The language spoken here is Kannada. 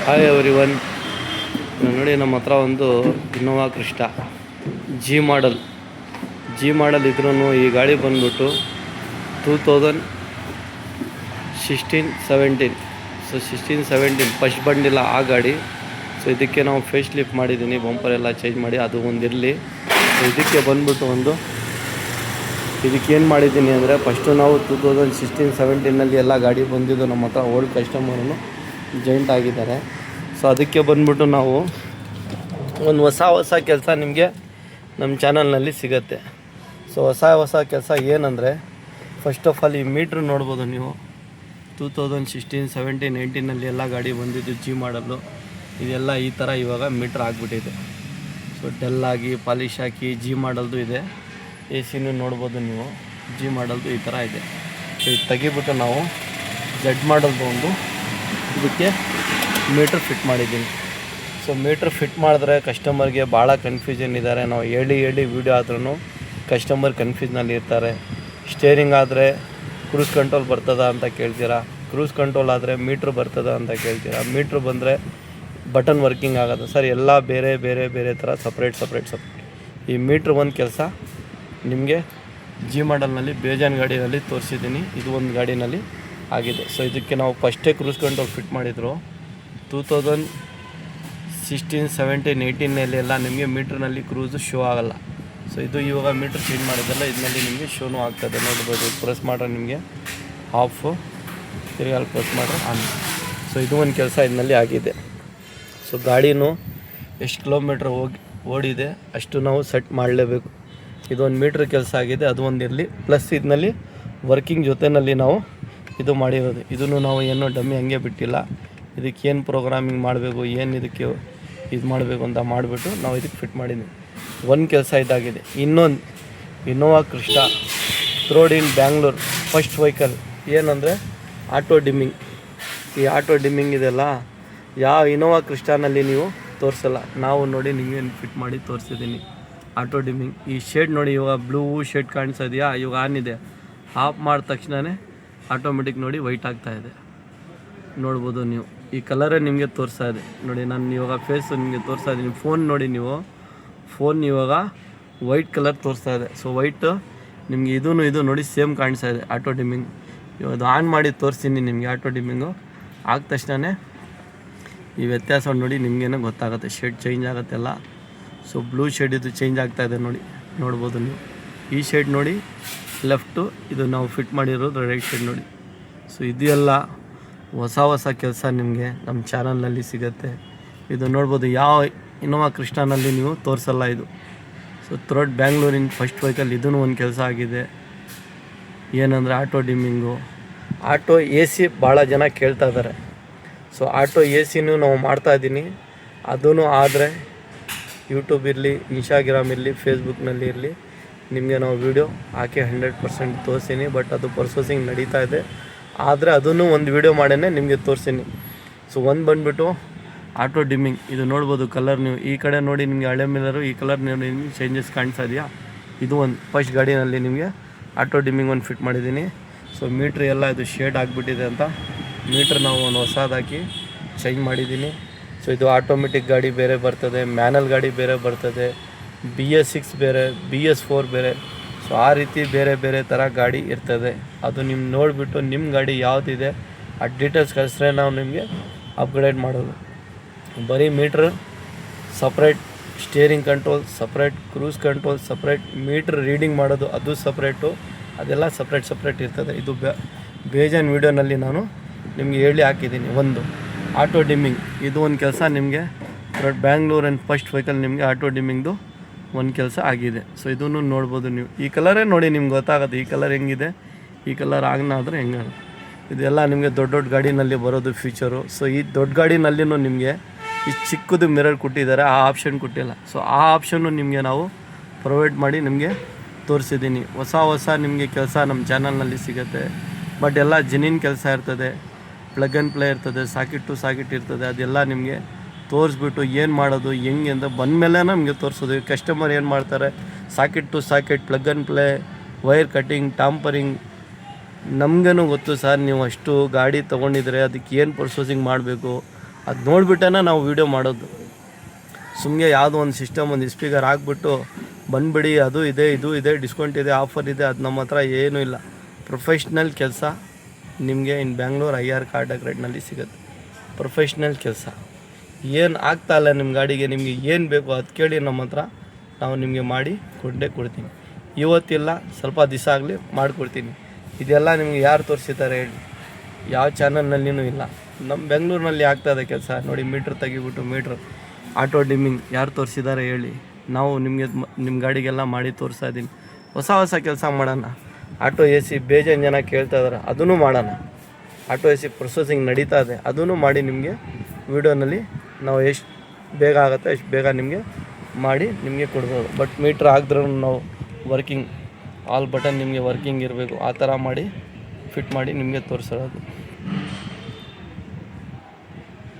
Hi everyone. ನೋಡಿ ನಮ್ಮ ಹತ್ರ ಒಂದು ಇನ್ನೋವಾ ಕ್ರಿಸ್ಟಾ ಜಿ ಮಾಡಲ್ ಇದ್ರೂ ಈ ಗಾಡಿ ಬಂದ್ಬಿಟ್ಟು 2016-17. ಸೊ 16-17 ಫಸ್ಟ್ ಬಂದಿಲ್ಲ ಆ ಗಾಡಿ. ಸೊ ಇದಕ್ಕೆ ನಾವು ಫೇಸ್ ಲಿಫ್ಟ್ ಮಾಡಿದ್ದೀನಿ, ಬಂಪರ್ ಎಲ್ಲ ಚೇಂಜ್ ಮಾಡಿ, ಅದು ಒಂದಿರಲಿ. ಸೊ ಇದಕ್ಕೆ ಬಂದ್ಬಿಟ್ಟು ಇದಕ್ಕೇನು ಮಾಡಿದ್ದೀನಿ ಅಂದರೆ, ಫಸ್ಟು ನಾವು 2016-17 ಎಲ್ಲ ಗಾಡಿ ಬಂದಿದ್ದು ನಮ್ಮ ಹತ್ರ ಓಲ್ಡ್ ಕಸ್ಟಮರನ್ನು ಜಾಯಿಂಟ್ ಆಗಿದ್ದಾರೆ. ಸೊ ಅದಕ್ಕೆ ಬಂದ್ಬಿಟ್ಟು ನಾವು ಒಂದು ಹೊಸ ಕೆಲಸ ನಿಮಗೆ ನಮ್ಮ ಚಾನಲ್ನಲ್ಲಿ ಸಿಗುತ್ತೆ. ಸೊ ಹೊಸ ಕೆಲಸ ಏನಂದರೆ, ಫಸ್ಟ್ ಆಫ್ ಆಲ್ ಈ ಮೀಟ್ರ್ ನೋಡ್ಬೋದು ನೀವು. 2016-17-18 ಎಲ್ಲ ಗಾಡಿ ಬಂದಿದ್ದು ಜಿ ಮಾಡಲು, ಇದೆಲ್ಲ ಈ ಥರ ಇವಾಗ ಮೀಟ್ರ್ ಆಗಿಬಿಟ್ಟಿದೆ. ಸೊ ಡೆಲ್ಲಾಗಿ ಪಾಲಿಶ್ ಹಾಕಿ ಜಿ ಮಾಡಲ್ದು ಇದೆ. ಎ ಸಿನೂ ನೋಡ್ಬೋದು ನೀವು, ಜಿ ಮಾಡಲ್ದು ಈ ಥರ ಇದೆ. ಸೊ ಇದು ತೆಗಿಬಿಟ್ಟು ನಾವು ಜೆಡ್ ಮಾಡಲ್ದು ಒಂದು ಇದಕ್ಕೆ ಮೀಟ್ರ್ ಫಿಟ್ ಮಾಡಿದ್ದೀನಿ. ಸೊ ಮೀಟ್ರ್ ಫಿಟ್ ಮಾಡಿದ್ರೆ ಕಸ್ಟಮರ್ಗೆ ಭಾಳ ಕನ್ಫ್ಯೂಷನ್ ಇದ್ದಾರೆ. ನಾವು ಹೇಳಿ ವೀಡಿಯೋ ಆದ್ರೂ ಕಸ್ಟಮರ್ ಕನ್ಫ್ಯೂಸ್ನಲ್ಲಿ ಇರ್ತಾರೆ. ಸ್ಟೇರಿಂಗ್ ಆದರೆ ಕ್ರೂಸ್ ಕಂಟ್ರೋಲ್ ಬರ್ತದ ಅಂತ ಕೇಳ್ತೀರಾ, ಕ್ರೂಸ್ ಕಂಟ್ರೋಲ್ ಆದರೆ ಮೀಟ್ರ್ ಬರ್ತದ ಅಂತ ಕೇಳ್ತೀರಾ. ಮೀಟ್ರ್ ಬಂದರೆ ಬಟನ್ ವರ್ಕಿಂಗ್ ಆಗೋದು ಸರ್, ಎಲ್ಲ ಬೇರೆ ಥರ ಸಪ್ರೇಟ್. ಈ ಮೀಟ್ರ್ ಒಂದು ಕೆಲಸ ನಿಮಗೆ ಜಿ ಮಾಡಲ್ನಲ್ಲಿ ಬೇಜಾನ್ ಗಾಡಿನಲ್ಲಿ ತೋರಿಸಿದ್ದೀನಿ, ಇದು ಒಂದು ಗಾಡಿನಲ್ಲಿ ಆಗಿದೆ. ಸೊ ಇದಕ್ಕೆ ನಾವು ಫಸ್ಟೇ ಕ್ರೂಸ್ ಕಂಟ್ರೋಲ್ ಫಿಟ್ ಮಾಡಿದ್ರು. 2016-17-18 ಎಲ್ಲ ನಿಮಗೆ ಮೀಟ್ರ್ನಲ್ಲಿ ಕ್ರೂಸು ಶೋ ಆಗೋಲ್ಲ. ಸೊ ಇದು ಇವಾಗ ಮೀಟ್ರ್ ಚೇಂಜ್ ಮಾಡಿದ್ದಲ್ಲ, ಇದರಲ್ಲಿ ನಿಮಗೆ ಶೋನೂ ಆಗ್ತದೆ. ನೋಡ್ಬೋದು, ಪ್ರೆಸ್ ಮಾಡ್ರೆ ನಿಮಗೆ ಆಫು, ತಿರುಗಿ ಅಲ್ಲಿ ಪ್ರೆಸ್ ಮಾಡ್ರೆ ಆನ್. ಸೊ ಇದು ಒಂದು ಕೆಲಸ ಇದರಲ್ಲಿ ಆಗಿದೆ. ಸೊ ಗಾಡಿನೂ ಎಷ್ಟು ಕಿಲೋಮೀಟ್ರ್ ಓಡಿದೆ ಅಷ್ಟು ನಾವು ಸೆಟ್ ಮಾಡಲೇಬೇಕು. ಇದೊಂದು ಮೀಟ್ರ್ ಕೆಲಸ ಆಗಿದೆ, ಅದು ಒಂದು ಇರಲಿ. ಪ್ಲಸ್ ಇದರಲ್ಲಿ ವರ್ಕಿಂಗ್ ಜೊತೆಯಲ್ಲಿ ನಾವು ಇದು ಮಾಡಿರೋದು. ಇದನ್ನು ನಾವು ಏನೋ ಡಮ್ಮಿ ಹಂಗೆ ಬಿಟ್ಟಿಲ್ಲ. ಇದಕ್ಕೆ ಏನು ಪ್ರೋಗ್ರಾಮಿಂಗ್ ಮಾಡಬೇಕು, ಏನು ಇದಕ್ಕೆ ಇದು ಮಾಡಬೇಕು ಅಂತ ಮಾಡಿಬಿಟ್ಟು ನಾವು ಇದಕ್ಕೆ ಫಿಟ್ ಮಾಡಿದ್ದೀವಿ. ಒಂದು ಕೆಲಸ ಇದಾಗಿದೆ. ಇನ್ನೊಂದು ಇನ್ನೋವಾ ಕ್ರಿಸ್ಟಾ ರೋಡ್ ಇನ್ ಬ್ಯಾಂಗ್ಳೂರ್ ಫಸ್ಟ್ ವೆಹಿಕಲ್ ಏನಂದರೆ ಆಟೋ ಡಿಮ್ಮಿಂಗ್. ಈ ಆಟೋ ಡಿಮ್ಮಿಂಗ್ ಇದೆಲ್ಲ ಯಾವ ಇನ್ನೋವಾ ಕ್ರಿಸ್ಟಾನಲ್ಲಿ ನೀವು ತೋರಿಸಲ್ಲ. ನಾವು ನೋಡಿ ನಿಮಗೆ ಫಿಟ್ ಮಾಡಿ ತೋರಿಸಿದ್ದೀನಿ ಆಟೋ ಡಿಮ್ಮಿಂಗ್. ಈ ಶೇಡ್ ನೋಡಿ, ಇವಾಗ ಬ್ಲೂ ಶೇಡ್ ಕಾಣಿಸ್ತಾ ಇದೆಯಾ, ಇವಾಗ ಆನ್ ಇದೆ. ಆಫ್ ಮಾಡಿದ ತಕ್ಷಣವೇ ಆಟೋಮೆಟಿಕ್ ನೋಡಿ ವೈಟ್ ಆಗ್ತಾಯಿದೆ. ನೋಡ್ಬೋದು ನೀವು, ಈ ಕಲರೇ ನಿಮಗೆ ತೋರಿಸ್ತಾ ಇದೆ ನೋಡಿ. ನಾನು ಇವಾಗ ಫೇಸು ನಿಮಗೆ ತೋರಿಸ್ತಾ ಇದ್ದೀನಿ. ಫೋನ್ ನೋಡಿ ನೀವು, ಫೋನ್ ಇವಾಗ ವೈಟ್ ಕಲರ್ ತೋರಿಸ್ತಾ ಇದೆ. ಸೊ ವೈಟು ನಿಮಗೆ ಇದು ನೋಡಿ ಸೇಮ್ ಕಾಣಿಸ್ತಾ ಇದೆ ಆಟೋ ಡಿಮ್ಮಿಂಗ್. ಇವಾಗ ಆನ್ ಮಾಡಿ ತೋರಿಸ್ತೀನಿ ನಿಮಗೆ. ಆಟೋ ಡಿಮ್ಮಿಂಗು ಆದ ತಕ್ಷಣ ಈ ವ್ಯತ್ಯಾಸ ನೋಡಿ ನಿಮಗೇನೋ ಗೊತ್ತಾಗುತ್ತೆ, ಶೇಡ್ ಚೇಂಜ್ ಆಗುತ್ತೆಲ್ಲ. ಸೊ ಬ್ಲೂ ಶೇಡ್ ಇದು ಚೇಂಜ್ ಆಗ್ತಾಯಿದೆ ನೋಡಿ, ನೋಡ್ಬೋದು ನೀವು. ಈ ಶೇಡ್ ನೋಡಿ ಲೆಫ್ಟು, ಇದು ನಾವು ಫಿಟ್ ಮಾಡಿರೋದು ರೈಟ್ ಶೇಡ್ ನೋಡಿ. ಸೊ ಇದು ಎಲ್ಲ ಹೊಸ ಕೆಲಸ ನಿಮಗೆ ನಮ್ಮ ಚಾನಲ್ನಲ್ಲಿ ಸಿಗುತ್ತೆ. ಇದು ನೋಡ್ಬೋದು, ಯಾವ ಇನ್ನೋವಾ ಕ್ರಿಸ್ಟಾನಲ್ಲಿ ನೀವು ತೋರಿಸಲ್ಲ ಇದು. ಸೊ ಥ್ರೋಟ್ ಬ್ಯಾಂಗ್ಳೂರಿನ ಫಸ್ಟ್ ವೆಹಿಕಲ್ ಇದೂ ಒಂದು ಕೆಲಸ ಆಗಿದೆ. ಏನಂದರೆ ಆಟೋ ಡಿಮ್ಮಿಂಗು, ಆಟೋ ಎ ಸಿ ಭಾಳ ಜನ ಕೇಳ್ತಾ ಇದ್ದಾರೆ. ಸೊ ಆಟೋ ಎ ಸಿನೂ ನಾವು ಮಾಡ್ತಾಯಿದ್ದೀನಿ. ಅದೂ ಆದರೆ ಯೂಟ್ಯೂಬ್ ಇರಲಿ, ಇನ್ಸ್ಟಾಗ್ರಾಮ್ ಇರಲಿ, ಫೇಸ್ಬುಕ್ನಲ್ಲಿ ಇರಲಿ, ನಿಮಗೆ ನಾವು ವೀಡಿಯೋ ಹಾಕಿ 100% ತೋರಿಸ್ತೀನಿ. ಬಟ್ ಅದು ಪ್ರೊಸೆಸಿಂಗ್ ನಡೀತಾ ಇದೆ. ಆದರೆ ಅದನ್ನು ಒಂದು ವೀಡಿಯೋ ಮಾಡೇ ನಿಮಗೆ ತೋರಿಸ್ತೀನಿ. ಸೊ ಒಂದು ಬಂದುಬಿಟ್ಟು ಆಟೋ ಡಿಮ್ಮಿಂಗ್, ಇದು ನೋಡ್ಬೋದು ಕಲರ್. ನೀವು ಈ ಕಡೆ ನೋಡಿ, ನಿಮಗೆ ಹಳೆ ಮಿಲ್ಲರು ಈ ಕಲರ್ ನೋಡಿ ನಿಮಗೆ ಚೇಂಜಸ್ ಕಾಣಿಸ್ತಾ ಇದೆಯಾ. ಇದು ಒಂದು ಫಸ್ಟ್ ಗಾಡಿನಲ್ಲಿ ನಿಮಗೆ ಆಟೋ ಡಿಮ್ಮಿಂಗ್ ಒಂದು ಫಿಟ್ ಮಾಡಿದ್ದೀನಿ. ಸೊ ಮೀಟ್ರ್ ಎಲ್ಲ ಇದು ಶೇಡ್ ಆಗಿಬಿಟ್ಟಿದೆ ಅಂತ ಮೀಟ್ರ್ ನಾವು ಒಂದು ಹೊಸದಾಕಿ ಚೇಂಜ್ ಮಾಡಿದ್ದೀನಿ. ಸೊ ಇದು ಆಟೋಮೆಟಿಕ್ ಗಾಡಿ ಬೇರೆ ಬರ್ತದೆ, ಮ್ಯಾನಲ್ ಗಾಡಿ ಬೇರೆ ಬರ್ತದೆ, BS6 ಬೇರೆ, BS4 ಬೇರೆ. ಸೊ ಆ ರೀತಿ ಬೇರೆ ಥರ ಗಾಡಿ ಇರ್ತದೆ. ಅದು ನಿಮ್ಮ ನೋಡಿಬಿಟ್ಟು ನಿಮ್ಮ ಗಾಡಿ ಯಾವುದಿದೆ ಆ ಡೀಟೇಲ್ಸ್ ಕಳಿಸ್ರೆ ನಾವು ನಿಮಗೆ ಅಪ್ಗ್ರೇಡ್ ಮಾಡೋದು. ಬರೀ meter separate, steering control separate, cruise control separate, meter reading ಮಾಡೋದು ಅದು ಸಪ್ರೇಟು, ಅದೆಲ್ಲ ಸಪ್ರೇಟ್ ಇರ್ತದೆ. ಇದು ಬೇಜಾನ್ ವೀಡಿಯೋನಲ್ಲಿ ನಾನು ನಿಮಗೆ ಹೇಳಿ ಹಾಕಿದ್ದೀನಿ. ಒಂದು ಆಟೋ ಡಿಮ್ಮಿಂಗ್, ಇದು ಒಂದು ಕೆಲಸ ನಿಮಗೆ ಬ್ಯಾಂಗ್ಳೂರ್ ಆ್ಯಂಡ್ ಫಸ್ಟ್ ವೆಹಿಕಲ್ ನಿಮಗೆ ಆಟೋ ಡಿಮ್ಮಿಂಗ್ದು ಒಂದು ಕೆಲಸ ಆಗಿದೆ. ಸೊ ಇದನ್ನು ನೋಡ್ಬೋದು ನೀವು. ಈ ಕಲರೇ ನೋಡಿ ನಿಮ್ಗೆ ಗೊತ್ತಾಗುತ್ತೆ ಈ ಕಲರ್ ಹೆಂಗಿದೆ, ಈ ಕಲರ್ ಆಗನಾದರೆ ಹೆಂಗಾಗುತ್ತೆ. ಇದೆಲ್ಲ ನಿಮಗೆ ದೊಡ್ಡ ಗಾಡಿನಲ್ಲಿ ಬರೋದು ಫೀಚರು. ಸೊ ಈ ದೊಡ್ಡ ಗಾಡಿನಲ್ಲಿನೂ ನಿಮಗೆ ಈ ಚಿಕ್ಕದು ಮಿರರ್ ಕೊಟ್ಟಿದ್ದಾರೆ, ಆ ಆಪ್ಷನ್ ಕೊಟ್ಟಿಲ್ಲ. ಸೊ ಆ ಆಪ್ಷನ್ನು ನಿಮಗೆ ನಾವು ಪ್ರೊವೈಡ್ ಮಾಡಿ ನಿಮಗೆ ತೋರಿಸಿದ್ದೀನಿ. ಹೊಸ ನಿಮಗೆ ಕೆಲಸ ನಮ್ಮ ಚಾನಲ್ನಲ್ಲಿ ಸಿಗುತ್ತೆ. ಬಟ್ ಎಲ್ಲ ಜೆನ್ಯೂನ್ ಕೆಲಸ ಇರ್ತದೆ, ಪ್ಲಗ್ ಆ್ಯಂಡ್ ಪ್ಲೇ ಇರ್ತದೆ, ಸಾಕೆಟ್ ಟು ಸಾಕೆಟ್ ಇರ್ತದೆ. ಅದೆಲ್ಲ ನಿಮಗೆ ತೋರಿಸ್ಬಿಟ್ಟು ಏನು ಮಾಡೋದು ಹೆಂಗೆ ಅಂತ ಬಂದಮೇಲೆ ನಮಗೆ ತೋರಿಸೋದು. ಕಸ್ಟಮರ್ ಏನು ಮಾಡ್ತಾರೆ, socket to socket, plug and play, wire cutting, tampering. ನಮಗೇನು ಗೊತ್ತು ಸರ್, ನೀವು ಅಷ್ಟು ಗಾಡಿ ತೊಗೊಂಡಿದ್ರೆ ಅದಕ್ಕೆ ಏನು ಪ್ರೊಸೆಸಿಂಗ್ ಮಾಡಬೇಕು, ಅದು ನೋಡಿಬಿಟ್ಟೇ ನಾವು ವೀಡಿಯೋ ಮಾಡೋದು. ಸುಮ್ಮನೆ ಯಾವುದೋ ಒಂದು ಸಿಸ್ಟಮ್ ಒಂದು ಸ್ಪೀಕರ್ ಹಾಕ್ಬಿಟ್ಟು ಬಂದುಬಿಡಿ ಅದು ಇದೆ ಇದು ಇದೆ ಡಿಸ್ಕೌಂಟ್ ಇದೆ ಆಫರ್ ಇದೆ, ಅದು ನಮ್ಮ ಹತ್ರ ಏನೂ ಇಲ್ಲ. ಪ್ರೊಫೆಷ್ನಲ್ ಕೆಲಸ ನಿಮಗೆ ಇನ್ ಬ್ಯಾಂಗ್ಳೂರು IR ಕಾಂಟ್ಯಾಕ್ಟ್ ರೇಟ್ನಲ್ಲಿ ಸಿಗುತ್ತೆ. ಪ್ರೊಫೆಷ್ನಲ್ ಕೆಲಸ ಏನು ಆಗ್ತಾಯಿಲ್ಲ ನಿಮ್ಮ ಗಾಡಿಗೆ, ನಿಮಗೆ ಏನು ಬೇಕು ಅದು ಕೇಳಿ ನಮ್ಮ ಹತ್ರ, ನಾವು ನಿಮಗೆ ಮಾಡಿ ಕೊಡ್ತೀನಿ. ಇವತ್ತಿಲ್ಲ ಸ್ವಲ್ಪ ದಿವಸ ಆಗಲಿ ಮಾಡಿಕೊಡ್ತೀನಿ. ಇದೆಲ್ಲ ನಿಮಗೆ ಯಾರು ತೋರಿಸಿದ್ದಾರೆ ಹೇಳಿ? ಯಾವ ಚಾನಲ್ನಲ್ಲಿಯೂ ಇಲ್ಲ. ನಮ್ಮ ಬೆಂಗಳೂರಿನಲ್ಲಿ ಆಗ್ತಾಯಿದೆ ಕೆಲಸ ನೋಡಿ. ಮೀಟ್ರ್ ತೆಗಿಬಿಟ್ಟು ಮೀಟ್ರ್ ಆಟೋ ಡಿಮ್ಮಿಂಗ್ ಯಾರು ತೋರಿಸಿದ್ದಾರೆ ಹೇಳಿ? ನಾವು ನಿಮಗೆ ನಿಮ್ಮ ಗಾಡಿಗೆಲ್ಲ ಮಾಡಿ ತೋರಿಸ್ತಾ ಇದ್ದೀನಿ. ಹೊಸ ಕೆಲಸ ಮಾಡೋಣ. ಆಟೋ AC ಬೇಜಾನ್ ಜನ ಕೇಳ್ತಾ ಇದ್ದಾರೆ, ಅದನ್ನು ಮಾಡೋಣ. ಆಟೋ AC ಪ್ರೊಸೆಸಿಂಗ್ ನಡೀತಾ ಇದೆ, ಅದನ್ನು ಮಾಡಿ ನಿಮಗೆ ವೀಡಿಯೋನಲ್ಲಿ ನಾವು ಎಷ್ಟು ಬೇಗ ಆಗುತ್ತೆ ಅಷ್ಟು ಬೇಗ ನಿಮಗೆ ಮಾಡಿ ನಿಮಗೆ ಕೊಡ್ಬೋದು. ಬಟ್ ಮೀಟ್ರ್ ಹಾಕಿದ್ರೂ ನಾವು ವರ್ಕಿಂಗ್ ಆಲ್ ಬಟನ್ ನಿಮಗೆ ವರ್ಕಿಂಗ್ ಇರಬೇಕು, ಆ ಥರ ಮಾಡಿ ಫಿಟ್ ಮಾಡಿ ನಿಮಗೆ ತೋರಿಸೋದು.